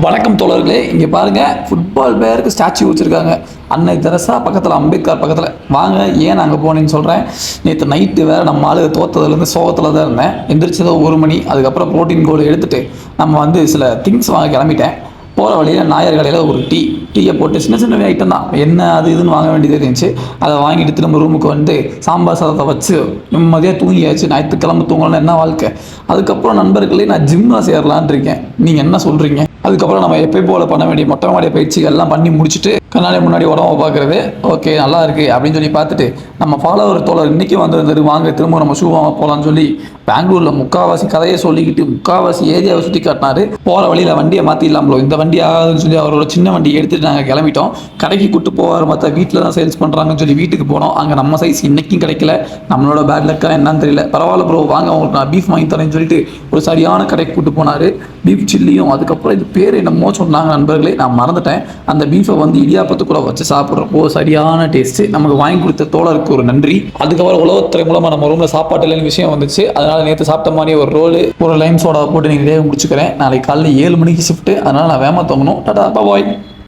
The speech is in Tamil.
வணக்கம் தோழர்களே, இங்கே பாருங்கள், ஃபுட்பால் பிளேயருக்கு ஸ்டாச்சு வச்சுருக்காங்க. அன்னை தெரசா பக்கத்தில், அம்பேத்கர் பக்கத்தில். வாங்க, ஏன் அங்கே போனேன்னு சொல்கிறேன். நேற்று நைட்டு வேறு நம்ம ஆளு தோற்றதுலேருந்து சோகத்தில் தான் இருந்தேன். எந்திரிச்சதோ 1 மணி. அதுக்கப்புறம் ப்ரோட்டீன் கோல் எடுத்துகிட்டு நம்ம சில திங்ஸ் வாங்க கிளம்பிட்டேன். போகிற வழியில் நாயர் கடையில் ஒரு டீயை போட்டு சின்ன சின்ன ஐட்டம் தான், என்ன அது இதுன்னு வாங்க வேண்டியது இருந்துச்சு. அதை வாங்கிட்டு திரும்ப ரூமுக்கு சாம்பார் சாதத்தை வச்சு நிம்மதியாக தூங்கியாச்சு. ஞாயிற்றுக்கிழமை தூங்கணும்னு என்ன வாழ்க்கை. அதுக்கப்புறம் நண்பர்களே, நான் ஜிம்மில் சேரலான் இருக்கேன். நீங்கள் என்ன சொல்கிறீங்க? அதுக்கப்புறம் நம்ம எப்போ போல் பண்ண வேண்டிய மொட்டை மாடி பயிற்சிகள்லாம் பண்ணி முடிச்சுட்டு கண்ணாடி முன்னாடி உடம்ப பார்க்குறது ஓகே நல்லா இருக்குது அப்படின்னு சொல்லி பார்த்துட்டு, நம்ம ஃபாலோவர் தோழர் இன்றைக்கி வந்துருந்தாரு. வாங்க திரும்ப நம்ம ஷூ வாங்க போகலான்னு சொல்லி பெங்களூரில் முக்கால்வாசி கதையை சொல்லிக்கிட்டு முக்கால்வாசி ஏரியாவை சுற்றி காட்டினார். போகிற வழியில் வண்டியை மாற்றிடலாம்லோ, இந்த வண்டி ஆகாதுன்னு சொல்லி அவரோட சின்ன வண்டியை எடுத்துகிட்டு நாங்கள் கிளம்பிட்டோம். கடைக்கு கூட்டு போவார், மற்ற வீட்டில் தான் சேல்ஸ் பண்ணுறாங்கன்னு சொல்லி வீட்டுக்கு போனோம். அங்கே நம்ம சைஸ் இன்றைக்கும் கிடைக்கல. நம்மளோட பேட் லக்கா என்னன்னு தெரியல. பரவாயில்ல ப்ரோ, வாங்க உங்களுக்கு நான் பீஃப் வாங்கி தரேன்னு சொல்லிட்டு ஒரு சரியான கடைக்கு கூட்டு போனார். பீஃப் சில்லியும், அதுக்கப்புறம் இது பேர் என்னமோ சொன்னாங்க நண்பர்களே, நான் மறந்துட்டேன். அந்த பீஃபை இடியாப்பத்து கூட வச்சு சாப்பிட்றப்போ சரியான டேஸ்ட்டு. நமக்கு வாங்கி கொடுத்த தோழருக்கு ஒரு நன்றி. அதுக்கப்புறம் உலகத்துறை மூலமாக நம்ம ரூமில் சாப்பாட்டு இல்லைன்னு விஷயம் வந்துச்சு. அதனால் நேற்று சாப்பிட்ட மாதிரி ஒரு ரோலு, ஒரு லைம் சோடா போட்டு நீங்கள் முடிச்சுக்கிறேன். நாளைக்கு காலையில் 7 மணிக்கு ஷிஃப்ட்டு. அதனால் நான் வேகமாக தூங்கணும். டாடா பாய்.